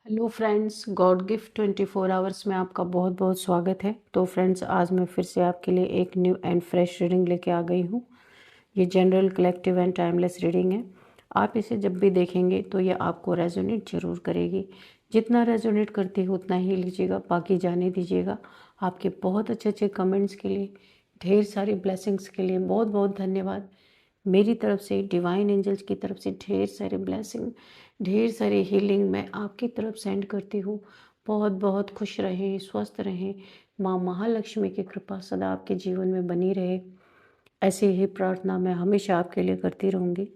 Hello friends, God gift 24 hours में आपका बहुत बहुत स्वागत है। तो फ्रेंड्स, आज मैं फिर से आपके लिए एक न्यू एंड फ्रेश रीडिंग लेके आ गई हूँ। ये general, collective and timeless reading है। आप इसे जब भी देखेंगे तो ये आपको रेजोनेट ज़रूर करेगी। जितना रेजोनेट करती है उतना ही लीजिएगा, बाकी जाने दीजिएगा। आपके बहुत अच्छे अच्छे कमेंट्स के लिए, ढेर सारी ब्लेसिंग्स के लिए बहुत बहुत धन्यवाद। मेरी तरफ से, डिवाइन एंजल्स की तरफ से ढेर सारे ब्लेसिंग, ढेर सारी हीलिंग मैं आपकी तरफ सेंड करती हूँ। बहुत बहुत खुश रहें, स्वस्थ रहें। माँ महालक्ष्मी की कृपा सदा आपके जीवन में बनी रहे, ऐसी ही प्रार्थना मैं हमेशा आपके लिए करती रहूँगी।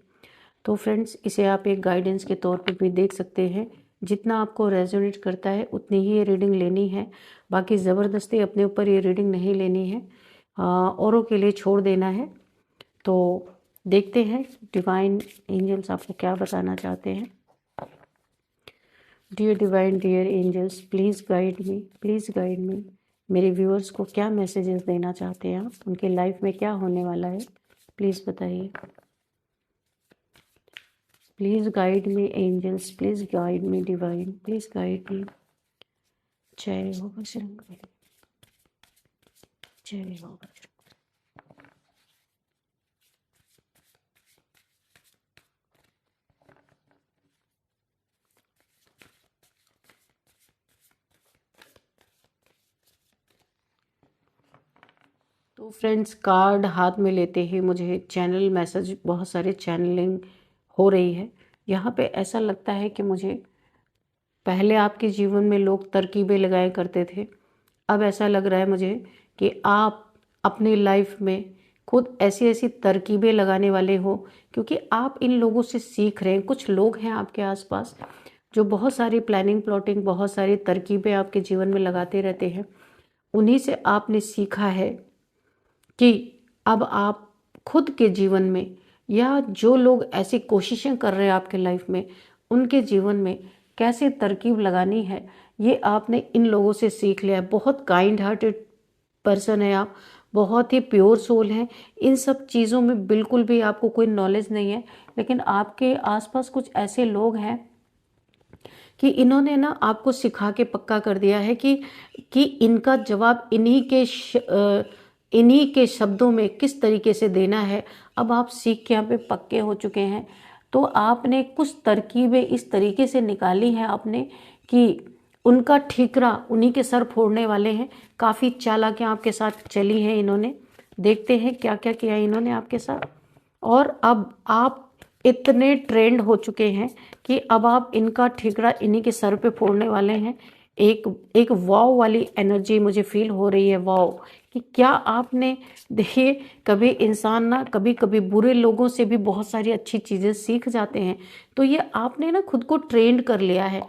तो फ्रेंड्स, इसे आप एक गाइडेंस के तौर पर भी देख सकते हैं। जितना आपको रेजोनेट करता है उतनी ही ये रीडिंग लेनी है। बाकी ज़बरदस्ती अपने ऊपर ये रीडिंग नहीं लेनी है, औरों के लिए छोड़ देना है। तो देखते हैं डिवाइन एंजल्स आपको क्या बताना चाहते हैं। Dear divine, dear angels, please guide me, please guide me. मेरे व्यूअर्स को क्या मैसेजेस देना चाहते हैं आप, उनके लाइफ में क्या होने वाला है, प्लीज़ बताइए। Please guide me angels, please guide me divine, please guide me. जय हो बजरंग, जय हो बजरंग। तो फ्रेंड्स, कार्ड हाथ में लेते ही मुझे चैनल मैसेज, बहुत सारे चैनलिंग हो रही है। यहाँ पे ऐसा लगता है कि मुझे पहले आपके जीवन में लोग तरकीबें लगाया करते थे। अब ऐसा लग रहा है मुझे कि आप अपनी लाइफ में खुद ऐसी ऐसी तरकीबें लगाने वाले हो, क्योंकि आप इन लोगों से सीख रहे हैं। कुछ लोग हैं आपके आसपास जो बहुत सारी प्लानिंग, प्लॉटिंग, बहुत सारी तरकीबें आपके जीवन में लगाते रहते हैं। उन्हीं से आपने सीखा है कि अब आप खुद के जीवन में, या जो लोग ऐसी कोशिशें कर रहे हैं आपके लाइफ में, उनके जीवन में कैसे तरकीब लगानी है, ये आपने इन लोगों से सीख लिया है। बहुत काइंड हार्टेड पर्सन है आप, बहुत ही प्योर सोल हैं। इन सब चीज़ों में बिल्कुल भी आपको कोई नॉलेज नहीं है, लेकिन आपके आसपास कुछ ऐसे लोग हैं कि इन्होंने ना आपको सिखा के पक्का कर दिया है कि इनका जवाब इन्हीं के शब्दों में किस तरीके से देना है। अब आप सीख के यहाँ पे पक्के हो चुके हैं। तो आपने कुछ तरकीबें इस तरीके से निकाली हैं आपने कि उनका ठीकरा उन्हीं के सर फोड़ने वाले हैं। काफ़ी चालाकियाँ आपके साथ चली हैं इन्होंने। देखते हैं क्या क्या किया इन्होंने आपके साथ। और अब आप इतने ट्रेंड हो चुके हैं कि अब आप इनका ठिकरा इन्हीं के सर पे फोड़ने वाले हैं। एक एक वाव वाली एनर्जी मुझे फील हो रही है। वाव कि क्या आपने, देखिए, कभी इंसान ना कभी कभी बुरे लोगों से भी बहुत सारी अच्छी चीज़ें सीख जाते हैं। तो ये आपने ना खुद को ट्रेंड कर लिया है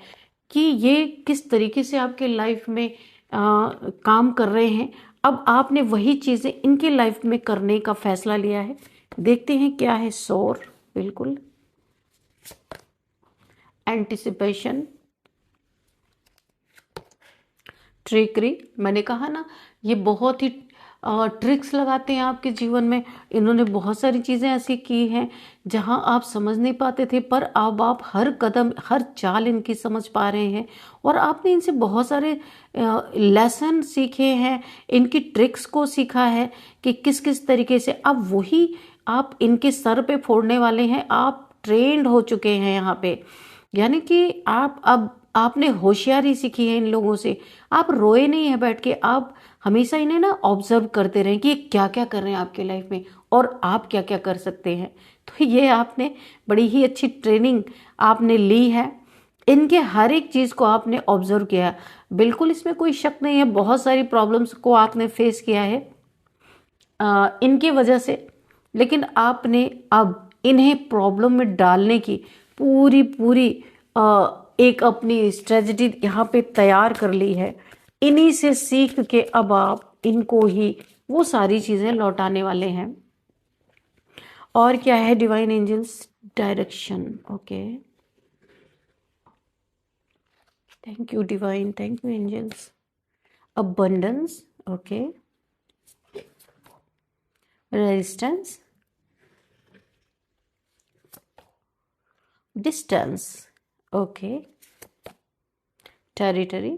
कि ये किस तरीके से आपके लाइफ में काम कर रहे हैं। अब आपने वही चीज़ें इनकी लाइफ में करने का फैसला लिया है। देखते हैं क्या है। शोर, बिल्कुल, एंटिसिपेशन, ट्रिकरी। मैंने कहा ना, ये बहुत ही ट्रिक्स लगाते हैं आपके जीवन में। इन्होंने बहुत सारी चीज़ें ऐसी की हैं जहां आप समझ नहीं पाते थे, पर अब आप हर कदम, हर चाल इनकी समझ पा रहे हैं। और आपने इनसे बहुत सारे लेसन सीखे हैं, इनकी ट्रिक्स को सीखा है कि किस किस तरीके से। अब वही आप इनके सर पे फोड़ने वाले हैं। आप ट्रेंड हो चुके हैं यहाँ पे, यानी कि आप अब आपने होशियारी सीखी है इन लोगों से। आप रोए नहीं है बैठ के, आप हमेशा इन्हें ना ऑब्जर्व करते रहें कि ये क्या क्या कर रहे हैं आपके लाइफ में और आप क्या क्या कर सकते हैं। तो ये आपने बड़ी ही अच्छी ट्रेनिंग आपने ली है। इनके हर एक चीज़ को आपने ऑब्जर्व किया है। बिल्कुल इसमें कोई शक नहीं है, बहुत सारी प्रॉब्लम्स को आपने फेस किया है इनकी वजह से। लेकिन आपने अब इन्हें प्रॉब्लम में डालने की पूरी पूरी एक अपनी स्ट्रेटजी यहाँ पे तैयार कर ली है। इन्हीं से सीख के अब आप इनको ही वो सारी चीज़ें लौटाने वाले हैं। और क्या है divine angels? Direction. Okay, thank you divine, thank you angels. Abundance, okay. Resistance, distance, okay. Territory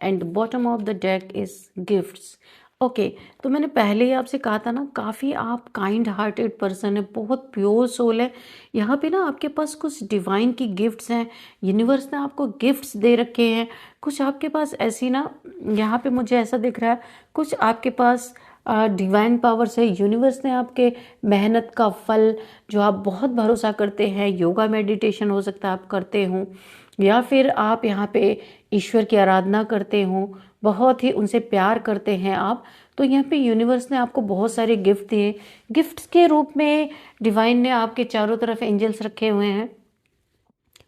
and bottom of the deck is gifts. Okay, तो मैंने पहले ही आपसे कहा था ना, काफ़ी आप काइंड हार्टेड पर्सन है, बहुत प्योर सोल है। यहाँ पे ना आपके पास कुछ डिवाइन की गिफ्ट्स हैं, यूनिवर्स ने आपको गिफ्ट्स दे रखे हैं। कुछ आपके पास ऐसी ना, यहाँ पे मुझे ऐसा दिख रहा है, कुछ आपके पास डिवाइन पावर्स है। यूनिवर्स ने आपके मेहनत का फल, जो आप बहुत भरोसा करते हैं, योगा मेडिटेशन हो सकता है आप करते हो, या फिर आप यहाँ पे ईश्वर की आराधना करते हो, बहुत ही उनसे प्यार करते हैं आप, तो यहाँ पे यूनिवर्स ने आपको बहुत सारे गिफ्ट दिए। गिफ्ट्स के रूप में डिवाइन ने आपके चारों तरफ एंजल्स रखे हुए हैं।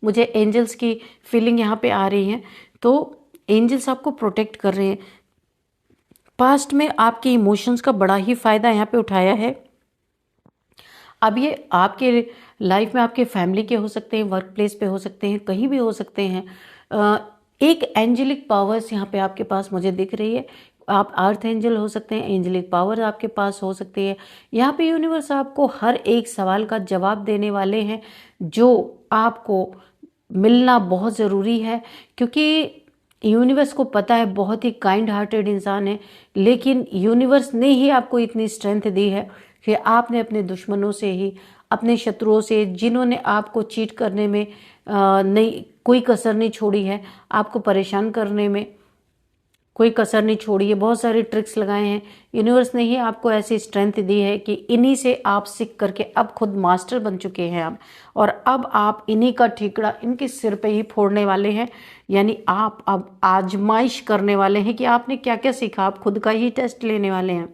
मुझे एंजल्स की फीलिंग यहाँ पे आ रही है, तो एंजल्स आपको प्रोटेक्ट कर रहे हैं। पास्ट में आपके इमोशंस का बड़ा ही फायदा यहाँ पे उठाया है। अब ये आपके लाइफ में आपके फैमिली के हो सकते हैं, वर्क प्लेस पे हो सकते हैं, कहीं भी हो सकते हैं। एक एंजेलिक पावर्स यहाँ पे आपके पास मुझे दिख रही है। आप अर्थ एंजल हो सकते हैं, एंजेलिक पावर आपके पास हो सकती है। यहाँ पे यूनिवर्स आपको हर एक सवाल का जवाब देने वाले हैं, जो आपको मिलना बहुत ज़रूरी है, क्योंकि यूनिवर्स को पता है बहुत ही काइंड हार्टेड इंसान है, लेकिन यूनिवर्स ने ही आपको इतनी स्ट्रेंथ दी है कि आपने अपने दुश्मनों से ही, अपने शत्रुओं से, जिन्होंने आपको चीट करने में नहीं, कोई कसर नहीं छोड़ी है, आपको परेशान करने में कोई कसर नहीं छोड़ी है, बहुत सारे ट्रिक्स लगाए हैं, यूनिवर्स ने ही आपको ऐसी स्ट्रेंथ दी है कि इन्हीं से आप सीख करके अब खुद मास्टर बन चुके हैं आप, और अब आप इन्हीं का ठीकरा इनके सिर पे ही फोड़ने वाले हैं। यानी आप अब आजमाइश करने वाले हैं कि आपने क्या क्या सीखा, आप खुद का ही टेस्ट लेने वाले हैं।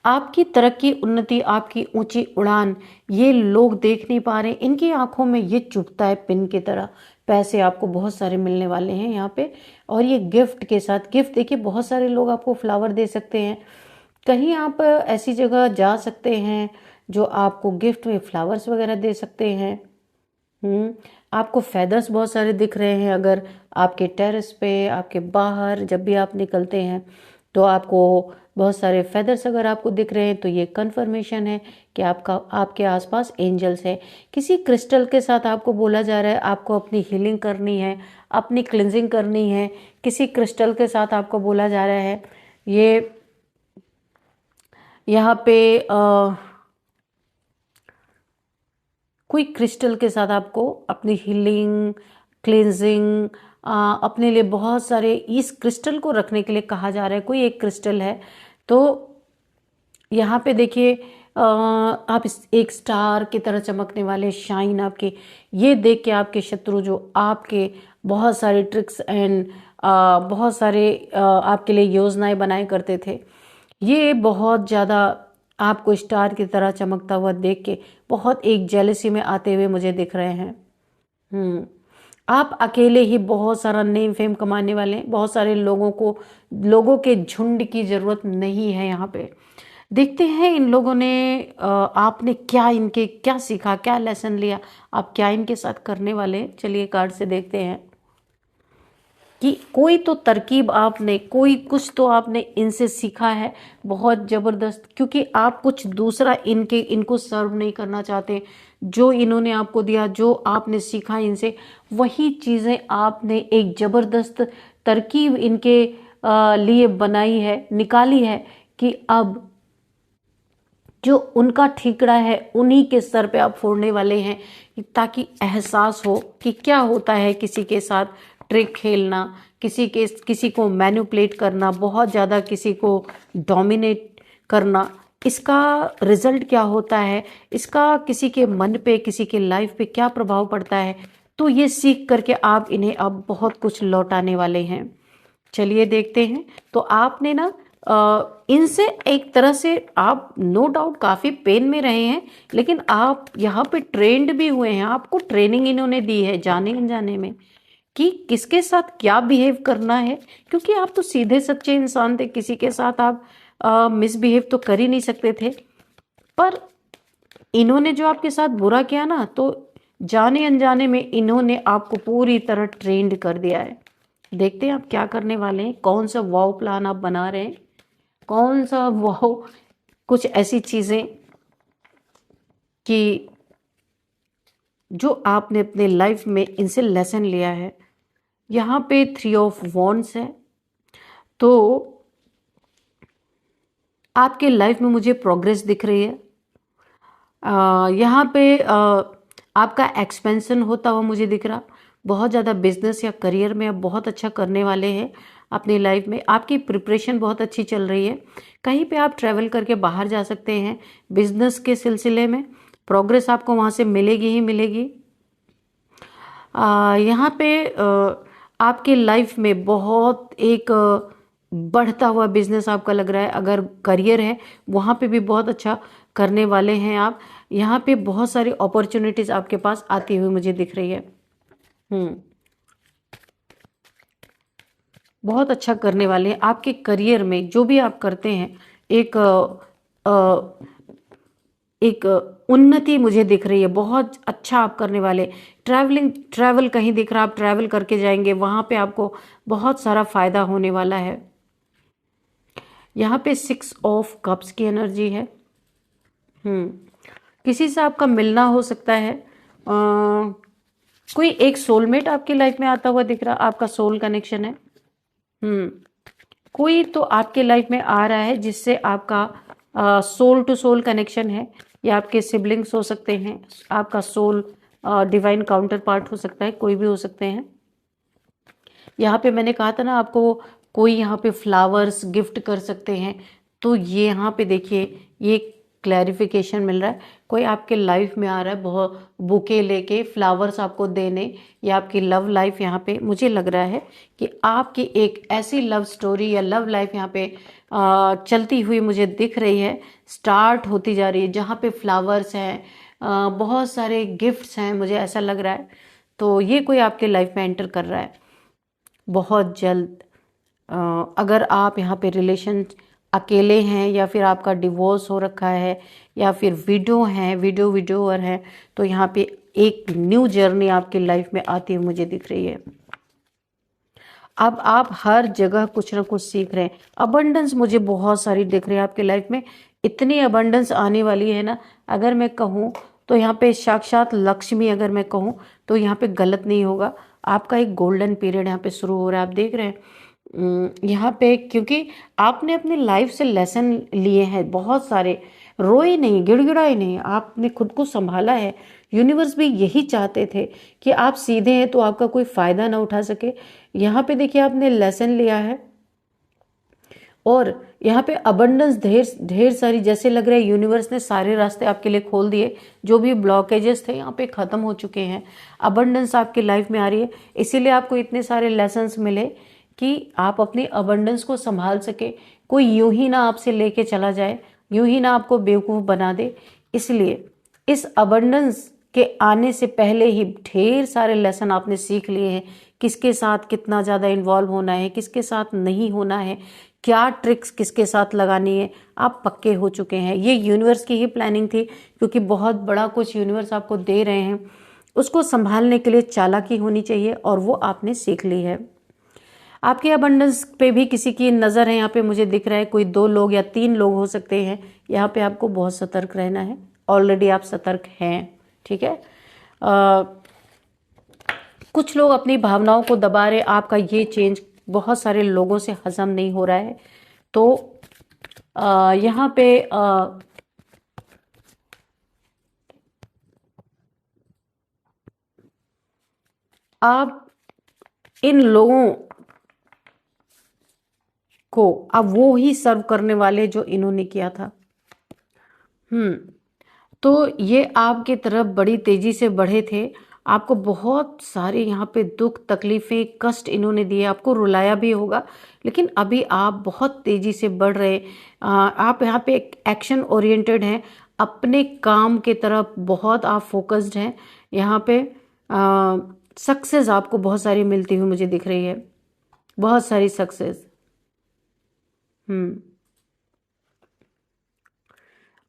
आपकी तरक्की, उन्नति, आपकी ऊंची उड़ान, ये लोग देख नहीं पा रहे, इनकी आंखों में ये चुभता है पिन की तरह। पैसे आपको बहुत सारे मिलने वाले हैं यहाँ पे, और ये गिफ्ट के साथ, गिफ्ट देखिए, बहुत सारे लोग आपको फ्लावर दे सकते हैं। कहीं आप ऐसी जगह जा सकते हैं जो आपको गिफ्ट में फ्लावर्स वगैरह दे सकते हैं। आपको फेदर्स बहुत सारे दिख रहे हैं। अगर आपके टेरेस पे, आपके बाहर जब भी आप निकलते हैं तो आपको बहुत सारे फेदर्स अगर आपको दिख रहे हैं, तो ये कंफर्मेशन है कि आपके आसपास एंजल्स है। किसी क्रिस्टल के साथ आपको बोला जा रहा है आपको अपनी हीलिंग करनी है, अपनी क्लिनजिंग करनी है। किसी क्रिस्टल के साथ आपको बोला जा रहा है, ये यहाँ पे कोई क्रिस्टल के साथ आपको अपनी हीलिंग, क्लिनजिंग, अपने लिए बहुत सारे इस क्रिस्टल को रखने के लिए कहा जा रहा है। कोई एक क्रिस्टल है, तो यहाँ पे देखिए आप एक स्टार की तरह चमकने वाले शाइन आपके, ये देख के आपके शत्रु जो आपके बहुत सारे ट्रिक्स एंड बहुत सारे आपके लिए योजनाएं बनाए करते थे, ये बहुत ज़्यादा आपको स्टार की तरह चमकता हुआ देख के बहुत एक जेलसी में आते हुए मुझे दिख रहे हैं। आप अकेले ही बहुत सारा नेम फेम कमाने वाले हैं। बहुत सारे लोगों के झुंड की ज़रूरत नहीं है यहाँ पे। देखते हैं इन लोगों ने आपने क्या सीखा, क्या लेसन लिया, आप क्या इनके साथ करने वाले हैं। चलिए कार्ड से देखते हैं कि कोई तो तरकीब आपने, कोई कुछ तो आपने इनसे सीखा है बहुत ज़बरदस्त, क्योंकि आप कुछ दूसरा इनको सर्व नहीं करना चाहते। जो इन्होंने आपको दिया, जो आपने सीखा इनसे, वही चीज़ें आपने एक ज़बरदस्त तरकीब इनके लिए बनाई है, निकाली है, कि अब जो उनका ठीकरा है उन्हीं के सर पे आप फोड़ने वाले हैं, ताकि एहसास हो कि क्या होता है किसी के साथ ट्रिक खेलना, किसी को मैनिपुलेट करना, बहुत ज़्यादा किसी को डोमिनेट करना। इसका रिजल्ट क्या होता है, इसका किसी के मन पे, किसी के लाइफ पे क्या प्रभाव पड़ता है। तो ये सीख करके आप इन्हें अब बहुत कुछ लौटाने वाले हैं। चलिए देखते हैं। तो आपने ना इनसे एक तरह से आप नो डाउट काफ़ी पेन में रहे हैं, लेकिन आप यहाँ पे ट्रेंड भी हुए हैं। आपको ट्रेनिंग इन्होंने दी है जाने अनजाने में कि किसके साथ क्या बिहेव करना है, क्योंकि आप तो सीधे सच्चे इंसान थे, किसी के साथ आप मिसबिहेव तो कर ही नहीं सकते थे। पर इन्होंने जो आपके साथ बुरा किया ना, तो जाने अनजाने में इन्होंने आपको पूरी तरह ट्रेंड कर दिया है। देखते हैं आप क्या करने वाले हैं, कौन सा वाव प्लान आप बना रहे हैं, कौन सा वाव, कुछ ऐसी चीज़ें कि जो आपने अपने लाइफ में इनसे लेसन लिया है, यहाँ पे 3 ऑफ वॉन्ड्स है। तो आपके लाइफ में मुझे प्रोग्रेस दिख रही है। यहाँ पे आपका एक्सपेंशन होता हुआ मुझे दिख रहा। बहुत ज़्यादा बिजनेस या करियर में आप बहुत अच्छा करने वाले हैं अपनी लाइफ में। आपकी प्रिपरेशन बहुत अच्छी चल रही है। कहीं पे आप ट्रैवल करके बाहर जा सकते हैं बिजनेस के सिलसिले में। प्रोग्रेस आपको वहाँ से मिलेगी ही मिलेगी। यहाँ पे आपके लाइफ में बहुत एक बढ़ता हुआ बिजनेस आपका लग रहा है। अगर करियर है वहाँ पे भी बहुत अच्छा करने वाले हैं आप। यहाँ पे बहुत सारी अपॉर्चुनिटीज आपके पास आती हुई मुझे दिख रही है। बहुत अच्छा करने वाले हैं आपके करियर में। जो भी आप करते हैं एक एक उन्नति मुझे दिख रही है। बहुत अच्छा आप करने वाले। ट्रैवल कहीं दिख रहा, आप ट्रैवल करके जाएंगे, वहां पे आपको बहुत सारा फायदा होने वाला है। यहाँ पे 6 ऑफ कप्स की एनर्जी है। किसी से आपका मिलना हो सकता है। कोई एक सोलमेट आपकी लाइफ में आता हुआ दिख रहा, आपका सोल कनेक्शन है। कोई तो आपके लाइफ में आ रहा है जिससे आपका सोल टू सोल कनेक्शन है, या आपके सिबलिंग्स हो सकते हैं, आपका सोल डिवाइन काउंटर पार्ट हो सकता है, कोई भी हो सकते हैं। यहाँ पे मैंने कहा था ना आपको, कोई यहाँ पे फ्लावर्स गिफ्ट कर सकते हैं। तो ये यहाँ पे देखिए, ये क्लैरिफिकेशन मिल रहा है। कोई आपके लाइफ में आ रहा है बहुत बुके लेके फ्लावर्स आपको देने, या आपकी लव लाइफ यहाँ पे मुझे लग रहा है कि आपकी एक ऐसी लव स्टोरी या लव लाइफ यहाँ पे चलती हुई मुझे दिख रही है, स्टार्ट होती जा रही है, जहाँ पे फ्लावर्स हैं, बहुत सारे गिफ्ट्स हैं, मुझे ऐसा लग रहा है। तो ये कोई आपके लाइफ में एंटर कर रहा है बहुत जल्द। अगर आप यहाँ पे रिलेशन अकेले हैं, या फिर आपका डिवोर्स हो रखा है, या फिर विडो हैं, विडोवर हैं, तो यहाँ पे एक न्यू जर्नी आपकी लाइफ में आती हुई मुझे दिख रही है। अब आप हर जगह कुछ ना कुछ सीख रहे हैं। अबंडेंस मुझे बहुत सारी दिख रही है आपकी लाइफ में। इतनी अबंडेंस आने वाली है ना, अगर मैं कहूँ तो यहाँ पे साक्षात लक्ष्मी, अगर मैं कहूँ तो यहाँ पे गलत नहीं होगा। आपका एक गोल्डन पीरियड यहाँ पे शुरू हो रहा है। आप देख रहे हैं यहाँ पे, क्योंकि आपने अपनी लाइफ से लेसन लिए हैं बहुत सारे। रोए नहीं, गिड़गिड़ाए नहीं, आपने खुद को संभाला है। यूनिवर्स भी यही चाहते थे कि आप सीधे हैं तो आपका कोई फायदा ना उठा सके। यहाँ पे देखिए, आपने लेसन लिया है, और यहाँ पे अबंडेंस ढेर ढेर सारी, जैसे लग रहा है यूनिवर्स ने सारे रास्ते आपके लिए खोल दिए। जो भी ब्लॉकेजेस थे यहाँ पे खत्म हो चुके हैं। अबंडेंस आपकी लाइफ में आ रही है, इसीलिए आपको इतने सारे लेसन्स मिले कि आप अपनी अबंडेंस को संभाल सके। कोई यूं ही ना आपसे लेके चला जाए, यूं ही ना आपको बेवकूफ़ बना दे। इसलिए इस अबंडेंस के आने से पहले ही ढेर सारे लेसन आपने सीख लिए हैं। किसके साथ कितना ज़्यादा इन्वॉल्व होना है, किसके साथ नहीं होना है, क्या ट्रिक्स किसके साथ लगानी है, आप पक्के हो चुके हैं। ये यूनिवर्स की ही प्लानिंग थी, क्योंकि बहुत बड़ा कुछ यूनिवर्स आपको दे रहे हैं। उसको संभालने के लिए चालाकी होनी चाहिए, और वो आपने सीख ली है। आपके अबंडेंस पे भी किसी की नज़र है यहाँ पे मुझे दिख रहा है। कोई 2 लोग या 3 लोग हो सकते हैं। यहाँ पे आपको बहुत सतर्क रहना है। ऑलरेडी आप सतर्क हैं, ठीक है। कुछ लोग अपनी भावनाओं को दबा रहे। आपका ये चेंज बहुत सारे लोगों से हजम नहीं हो रहा है। तो यहाँ पे आप इन लोगों को अब वो ही सर्व करने वाले जो इन्होंने किया था। तो ये आपकी तरफ बड़ी तेजी से बढ़े थे। आपको बहुत सारे यहाँ पे दुख, तकलीफें, कष्ट इन्होंने दिए, आपको रुलाया भी होगा। लेकिन अभी आप बहुत तेजी से बढ़ रहे। आप यहाँ पे एक्शन ओरिएंटेड हैं, अपने काम के तरफ बहुत आप फोकस्ड हैं। यहाँ पे सक्सेस आपको बहुत सारी मिलती हुई मुझे दिख रही है, बहुत सारी सक्सेस।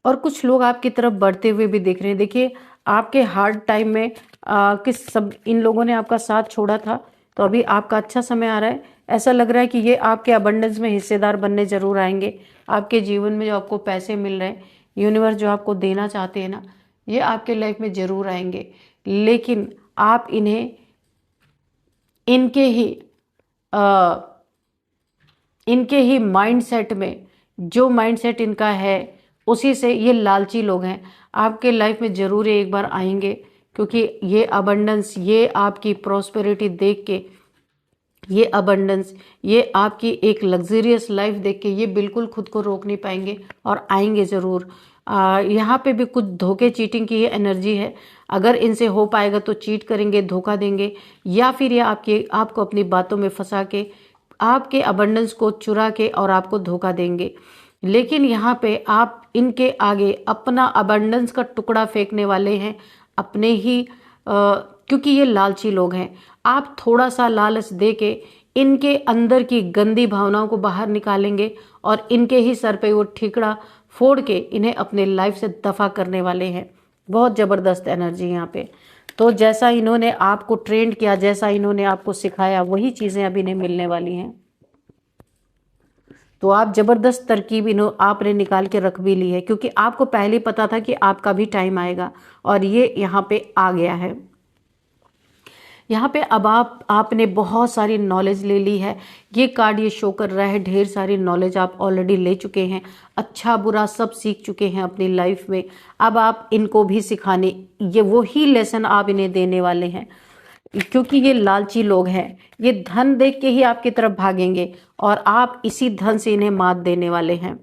और कुछ लोग आपकी तरफ बढ़ते हुए भी दिख रहे हैं। देखिए, आपके हार्ड टाइम में किस सब इन लोगों ने आपका साथ छोड़ा था, तो अभी आपका अच्छा समय आ रहा है। ऐसा लग रहा है कि ये आपके अबंडेंस में हिस्सेदार बनने जरूर आएंगे। आपके जीवन में जो आपको पैसे मिल रहे हैं, यूनिवर्स जो आपको देना चाहते हैं ना, ये आपके लाइफ में जरूर आएंगे। लेकिन आप इन्हें इनके ही अ, इनके ही माइंडसेट में, जो माइंडसेट इनका है उसी से ये लालची लोग हैं, आपके लाइफ में जरूर एक बार आएंगे। क्योंकि ये अबंडेंस, ये आपकी प्रॉस्पेरिटी देख के, ये अबंडेंस, ये आपकी एक लग्जरियस लाइफ देख के ये बिल्कुल खुद को रोक नहीं पाएंगे और आएंगे ज़रूर। यहाँ पे भी कुछ धोखे चीटिंग की ये एनर्जी है। अगर इनसे हो पाएगा तो चीट करेंगे, धोखा देंगे, या फिर ये आपको अपनी बातों में फंसा के आपके अबंडेंस को चुरा के और आपको धोखा देंगे। लेकिन यहाँ पे आप इनके आगे अपना अबंडेंस का टुकड़ा फेंकने वाले हैं, अपने ही क्योंकि ये लालची लोग हैं। आप थोड़ा सा लालच दे के इनके अंदर की गंदी भावनाओं को बाहर निकालेंगे और इनके ही सर पे वो ठीकड़ा फोड़ के इन्हें अपने लाइफ से दफा करने वाले हैं। बहुत ज़बरदस्त एनर्जी यहाँ पे। तो जैसा इन्होंने आपको ट्रेंड किया, जैसा इन्होंने आपको सिखाया, वही चीज़ें अब इन्हें मिलने वाली हैं। तो आप ज़बरदस्त तरकीब आपने निकाल के रख भी ली है, क्योंकि आपको पहले पता था कि आपका भी टाइम आएगा और ये यहाँ पे आ गया है। यहाँ पे अब आपने बहुत सारी नॉलेज ले ली है। ये कार्ड ये शो कर रहा है ढेर सारी नॉलेज आप ऑलरेडी ले चुके हैं, अच्छा बुरा सब सीख चुके हैं अपनी लाइफ में। अब आप इनको भी सिखाने, ये वही लेसन आप इन्हें देने वाले हैं। क्योंकि ये लालची लोग हैं, ये धन देख के ही आपकी तरफ भागेंगे और आप इसी धन से इन्हें मात देने वाले हैं।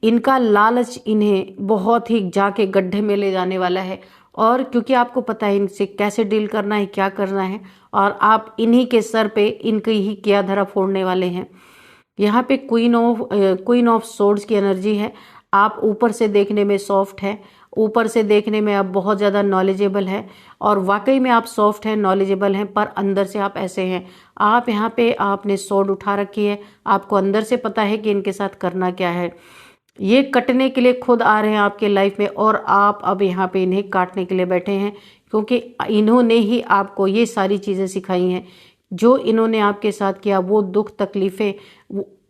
इनका लालच इन्हें बहुत ही जाके गड्ढे में ले जाने वाला है। और क्योंकि आपको पता है इनसे कैसे डील करना है, क्या करना है, और आप इन्हीं के सर पे इनकी ही किया धरा फोड़ने वाले हैं। यहाँ पे क्वीन ऑफ सोर्ड्स की एनर्जी है। आप ऊपर से देखने में सॉफ्ट है, ऊपर से देखने में आप बहुत ज़्यादा नॉलेजेबल है, और वाकई में आप सॉफ्ट हैं, नॉलेजेबल हैं, पर अंदर से आप ऐसे हैं। आप यहाँ पे आपने सोर्ड उठा रखी है, आपको अंदर से पता है कि इनके साथ करना क्या है। ये कटने के लिए खुद आ रहे हैं आपके लाइफ में, और आप अब यहाँ पे इन्हें काटने के लिए बैठे हैं। क्योंकि इन्होंने ही आपको ये सारी चीज़ें सिखाई हैं। जो इन्होंने आपके साथ किया, वो दुख तकलीफ़ें,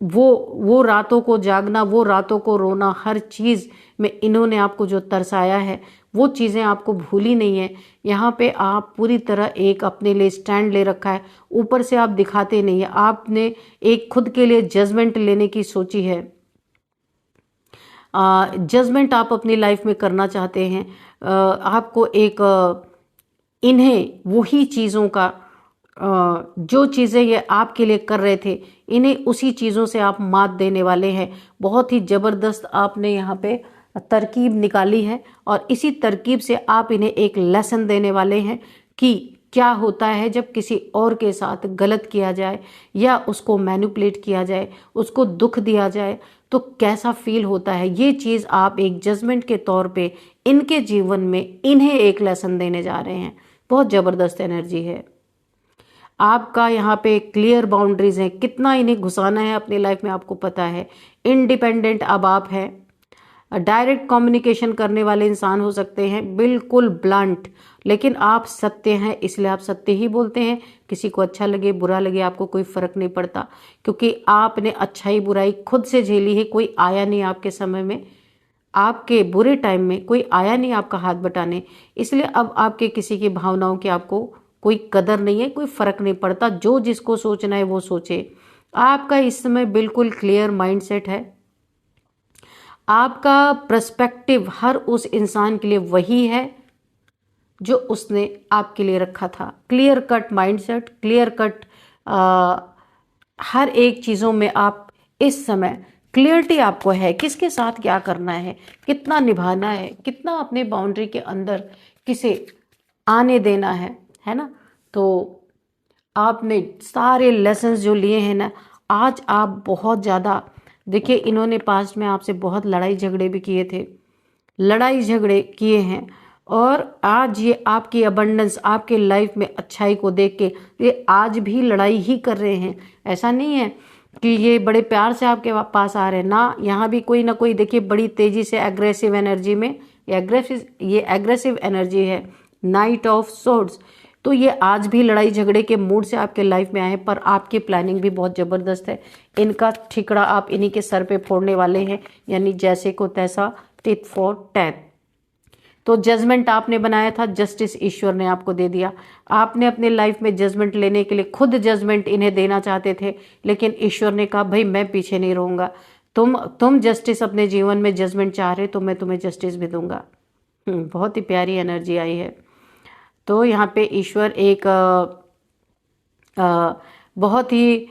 वो रातों को जागना, वो रातों को रोना, हर चीज़ में इन्होंने आपको जो तरसाया है, वो चीज़ें आपको भूली नहीं है। यहाँ पे आप पूरी तरह एक अपने लिए स्टैंड ले रखा है, ऊपर से आप दिखाते नहीं है। आपने एक खुद के लिए जजमेंट लेने की सोची है, जजमेंट आप अपनी लाइफ में करना चाहते हैं। आपको एक इन्हें वही चीज़ों का, जो चीज़ें ये आपके लिए कर रहे थे, इन्हें उसी चीज़ों से आप मात देने वाले हैं। बहुत ही ज़बरदस्त आपने यहाँ पे तरकीब निकाली है, और इसी तरकीब से आप इन्हें एक लेसन देने वाले हैं कि क्या होता है जब किसी और के साथ गलत किया जाए, या उसको मैनिपुलेट किया जाए, उसको दुख दिया जाए, तो कैसा फील होता है। ये चीज़ आप एक जजमेंट के तौर पे इनके जीवन में इन्हें एक लेसन देने जा रहे हैं। बहुत ज़बरदस्त एनर्जी है आपका। यहाँ पे क्लियर बाउंड्रीज हैं, कितना इन्हें घुसाना है अपनी लाइफ में आपको पता है। इंडिपेंडेंट अब आप हैं, डायरेक्ट कम्युनिकेशन करने वाले इंसान हो सकते हैं, बिल्कुल ब्लंट, लेकिन आप सत्य हैं, इसलिए आप सत्य ही बोलते हैं। किसी को अच्छा लगे बुरा लगे आपको कोई फर्क नहीं पड़ता, क्योंकि आपने अच्छाई बुराई खुद से झेली है। कोई आया नहीं आपके समय में, आपके बुरे टाइम में कोई आया नहीं आपका हाथ बटाने, इसलिए अब आपके किसी की भावनाओं की आपको कोई कदर नहीं है, कोई फर्क नहीं पड़ता। जो जिसको सोचना है वो सोचे। आपका इस समय बिल्कुल क्लियर माइंडसेट है। आपका पर्सपेक्टिव हर उस इंसान के लिए वही है जो उसने आपके लिए रखा था। Clear cut mindset, clear cut हर एक चीज़ों में आप इस समय क्लियरिटी आपको है, किसके साथ क्या करना है, कितना निभाना है, कितना अपने बाउंड्री के अंदर किसे आने देना है ना। तो आपने सारे लेसन्स जो लिए हैं ना, आज आप बहुत ज़्यादा, देखिए इन्होंने पास्ट में आपसे बहुत लड़ाई झगड़े भी किए थे, लड़ाई झगड़े किए हैं, और आज ये आपकी अबंडेंस, आपके लाइफ में अच्छाई को देख के ये आज भी लड़ाई ही कर रहे हैं। ऐसा नहीं है कि ये बड़े प्यार से आपके पास आ रहे हैं ना, यहाँ भी कोई ना कोई देखिए बड़ी तेजी से एग्रेसिव एनर्जी में, ये एग्रेसिव एनर्जी है, नाइट ऑफ सोर्ड्स। तो ये आज भी लड़ाई झगड़े के मूड से आपके लाइफ में आए, पर आपकी प्लानिंग भी बहुत ज़बरदस्त है। इनका ठिकड़ा आप इन्हीं के सर पे फोड़ने वाले हैं, यानी जैसे को तैसा, टिट फॉर टैट। तो जजमेंट आपने बनाया था, जस्टिस ईश्वर ने आपको दे दिया। आपने अपने लाइफ में जजमेंट लेने के लिए खुद जजमेंट इन्हें देना चाहते थे, लेकिन ईश्वर ने कहा भाई मैं पीछे नहीं रहूंगा, तुम जस्टिस अपने जीवन में जजमेंट चाह रहे तो मैं तुम्हें जस्टिस भी दूंगा। बहुत ही प्यारी एनर्जी आई है। तो यहाँ पे ईश्वर एक बहुत ही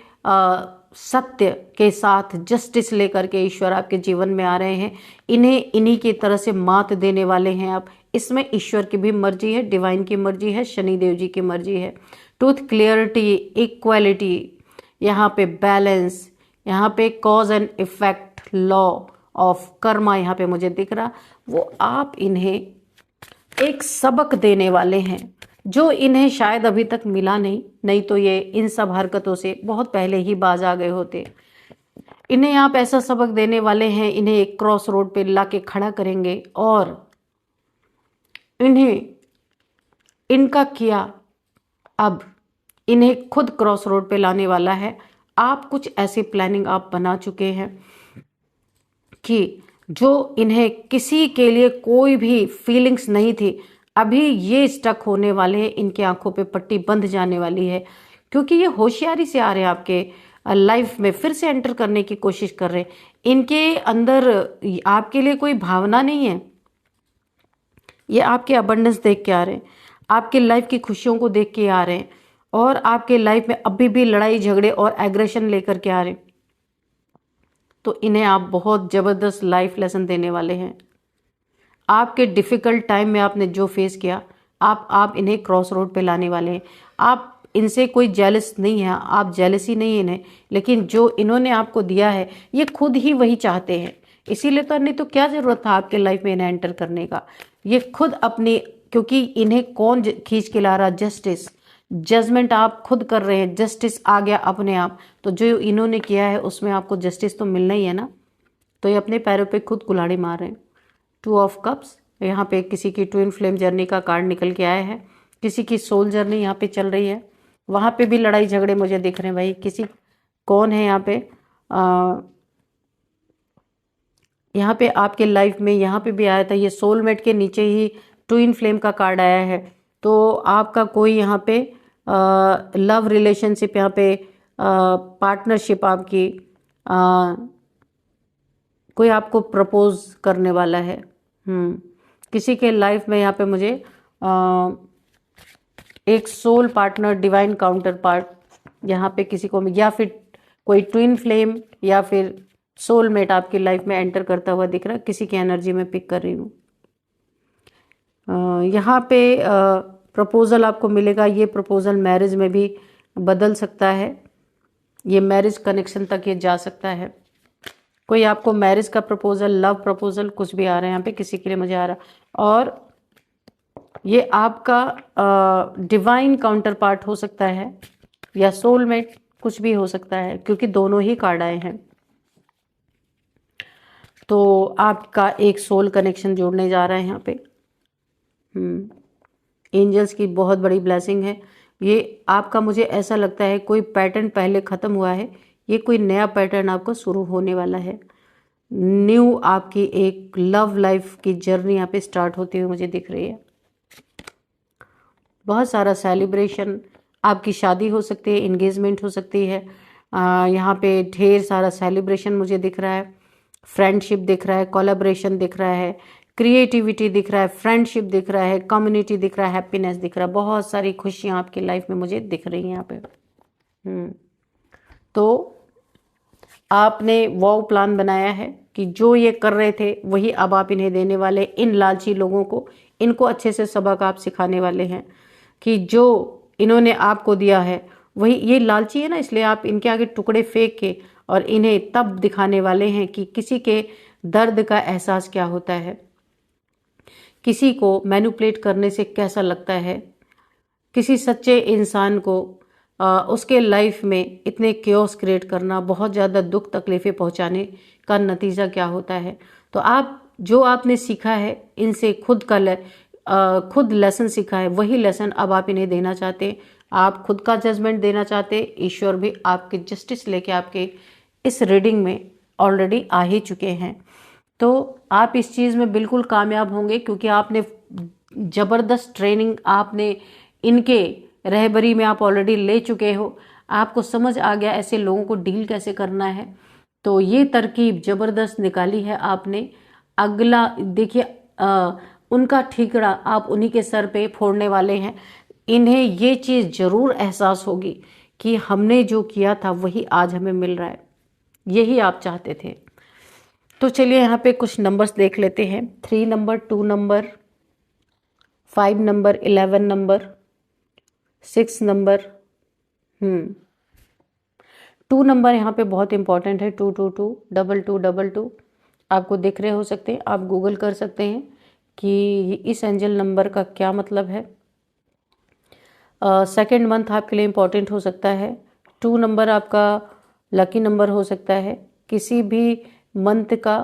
सत्य के साथ जस्टिस लेकर के ईश्वर आपके जीवन में आ रहे हैं। इन्हें इन्हीं की तरह से मात देने वाले हैं आप। इसमें ईश्वर की भी मर्जी है, डिवाइन की मर्जी है, शनिदेव जी की मर्जी है। ट्रूथ, क्लियरिटी, इक्वालिटी, यहाँ पे बैलेंस, यहाँ पे cause and effect, law of Karma यहाँ पे मुझे दिख रहा। वो आप इन्हें एक सबक देने वाले हैं जो इन्हें शायद अभी तक मिला नहीं तो ये इन सब हरकतों से बहुत पहले ही बाज आ गए होते। इन्हें आप ऐसा सबक देने वाले हैं, इन्हें एक क्रॉस रोड पे ला के खड़ा करेंगे और इन्हें इनका किया अब इन्हें खुद क्रॉस रोड पे लाने वाला है। आप कुछ ऐसी प्लानिंग आप बना चुके हैं कि जो इन्हें किसी के लिए कोई भी फीलिंग्स नहीं थी, अभी ये स्टक होने वाले हैं, इनकी आंखों पे पट्टी बंध जाने वाली है, क्योंकि ये होशियारी से आ रहे हैं आपके लाइफ में, फिर से एंटर करने की कोशिश कर रहे हैं। इनके अंदर आपके लिए कोई भावना नहीं है, ये आपके अबंडेंस देख के आ रहे हैं, आपके लाइफ की खुशियों को देख के आ रहे हैं और आपके लाइफ में अभी भी लड़ाई झगड़े और एग्रेशन लेकर के आ रहे हैं। तो इन्हें आप बहुत ज़बरदस्त लाइफ लेसन देने वाले हैं। आपके डिफ़िकल्ट टाइम में आपने जो फेस किया, आप इन्हें क्रॉस रोड पे लाने वाले हैं। आप इनसे कोई जेलस नहीं है, आप जेलसी नहीं इन्हें, लेकिन जो इन्होंने आपको दिया है ये खुद ही वही चाहते हैं। इसीलिए तो नहीं तो क्या ज़रूरत था आपके लाइफ में इन्हें एंटर करने का। ये खुद अपनी, क्योंकि इन्हें कौन खींच के ला रहा, जस्टिस, जजमेंट आप खुद कर रहे हैं, जस्टिस आ गया अपने आप। तो जो इन्होंने किया है उसमें आपको जस्टिस तो मिलना ही है ना। तो ये अपने पैरों पे खुद कुल्हाड़ी मार रहे हैं। 2 ऑफ कप्स, यहाँ पे किसी की ट्विन फ्लेम जर्नी का कार्ड निकल के आया है, किसी की सोल जर्नी यहाँ पे चल रही है। वहाँ पे भी लड़ाई झगड़े मुझे दिख रहे हैं भाई। किसी कौन है यहाँ पे, यहाँ पे आपके लाइफ में यहाँ पे भी आया था, ये सोलमेट के नीचे ही ट्विन फ्लेम का कार्ड आया है। तो आपका कोई यहाँ पे लव रिलेशनशिप, यहाँ पे पार्टनरशिप आपकी, कोई आपको प्रपोज करने वाला है। किसी के लाइफ में यहाँ पे मुझे एक soul partner, divine counterpart यहाँ पे किसी को, या फिर कोई ट्विन फ्लेम या फिर सोलमेट आपकी लाइफ में एंटर करता हुआ दिख रहा है। किसी की एनर्जी में पिक कर रही हूँ। यहाँ पे प्रपोजल आपको मिलेगा। ये प्रपोजल मैरिज में भी बदल सकता है, ये मैरिज कनेक्शन तक ये जा सकता है। कोई आपको मैरिज का प्रपोजल, लव प्रपोजल कुछ भी आ रहा है यहाँ पे, किसी के लिए मुझे आ रहा। और ये आपका डिवाइन काउंटर पार्ट हो सकता है या सोलमेट, कुछ भी हो सकता है, क्योंकि दोनों ही कार्ड आए हैं। तो आपका एक सोल कनेक्शन जोड़ने जा रहा है यहाँ पे। एंजल्स की बहुत बड़ी ब्लेसिंग है ये आपका। मुझे ऐसा लगता है कोई पैटर्न पहले ख़त्म हुआ है, ये कोई नया पैटर्न आपको शुरू होने वाला है। न्यू आपकी एक लव लाइफ की जर्नी यहाँ पे स्टार्ट होती हुई मुझे दिख रही है। बहुत सारा सेलिब्रेशन, आपकी शादी हो सकती है, इंगेजमेंट हो सकती है। यहाँ पे ढेर सारा सेलिब्रेशन मुझे दिख रहा है। फ्रेंडशिप दिख रहा है, कोलैबोरेशन दिख रहा है, क्रिएटिविटी दिख रहा है, फ्रेंडशिप दिख रहा है, कम्युनिटी दिख रहा है, हैप्पीनेस दिख रहा है। बहुत सारी खुशियाँ आपकी लाइफ में मुझे दिख रही हैं यहाँ पे। तो आपने वो प्लान बनाया है कि जो ये कर रहे थे वही अब आप इन्हें देने वाले। इन लालची लोगों को, इनको अच्छे से सबक आप सिखाने वाले हैं कि जो इन्होंने आपको दिया है वही, ये लालची है ना, इसलिए आप इनके आगे टुकड़े फेंक के और इन्हें तब दिखाने वाले हैं कि किसी के दर्द का एहसास क्या होता है, किसी को मैनिपुलेट करने से कैसा लगता है, किसी सच्चे इंसान को उसके लाइफ में इतने क्योस क्रिएट करना, बहुत ज़्यादा दुख तकलीफ़ें पहुंचाने का नतीजा क्या होता है। तो आप जो आपने सीखा है इनसे, खुद लेसन सीखा है, वही लेसन अब आप इन्हें देना चाहते हैं। आप खुद का जजमेंट देना चाहते हैं। ईश्वर भी आपके जस्टिस लेके आपके इस रीडिंग में ऑलरेडी आ ही चुके हैं। तो आप इस चीज़ में बिल्कुल कामयाब होंगे, क्योंकि आपने ज़बरदस्त ट्रेनिंग आपने इनके रहबरी में आप ऑलरेडी ले चुके हो। आपको समझ आ गया ऐसे लोगों को डील कैसे करना है। तो ये तरकीब ज़बरदस्त निकाली है आपने। अगला देखिए, उनका ठीकरा आप उन्हीं के सर पे फोड़ने वाले हैं। इन्हें ये चीज़ ज़रूर एहसास होगी कि हमने जो किया था वही आज हमें मिल रहा है, यही आप चाहते थे। तो चलिए यहाँ पे कुछ नंबर्स देख लेते हैं। 3 number, 2 number, 5 number, 11 number, 6 number. 2 number यहाँ पे बहुत इंपॉर्टेंट है। 222, 2222 आपको दिख रहे हो सकते हैं। आप गूगल कर सकते हैं कि इस एंजल नंबर का क्या मतलब है। सेकेंड मंथ आपके लिए इम्पॉर्टेंट हो सकता है। 2 नंबर आपका लकी नंबर हो सकता है। किसी भी मंथ का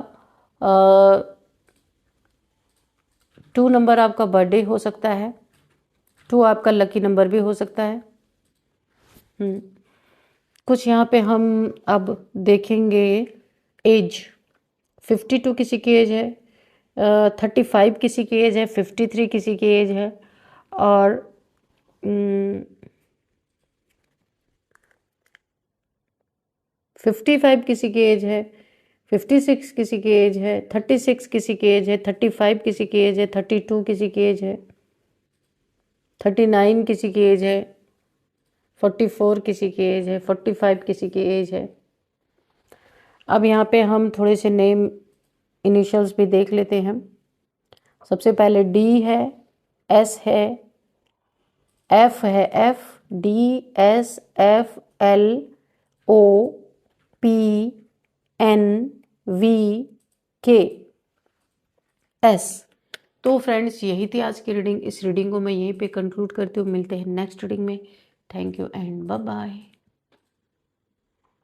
2 नंबर आपका बर्थडे हो सकता है। 2 आपका लकी नंबर भी हो सकता है। कुछ यहाँ पे हम अब देखेंगे एज। 52 किसी की एज है, 35 किसी की एज है, 53 किसी की एज है, और 55 किसी की एज है, 56 किसी की एज है, 36 किसी की एज है, 35 किसी की एज है, 32 किसी की एज है, 39 किसी की एज है, 44 किसी की एज है, 45 किसी की एज है। अब यहाँ पे हम थोड़े से नेम इनिशियल्स भी देख लेते हैं। सबसे पहले डी है, एस है, एफ है, F, D, S, F, L, O, P, N, V, K, S. तो फ्रेंड्स, यही थी आज की रीडिंग। इस रीडिंग को मैं यहीं पे कंक्लूड करती हूँ। मिलते हैं नेक्स्ट रीडिंग में। Thank you and bye bye.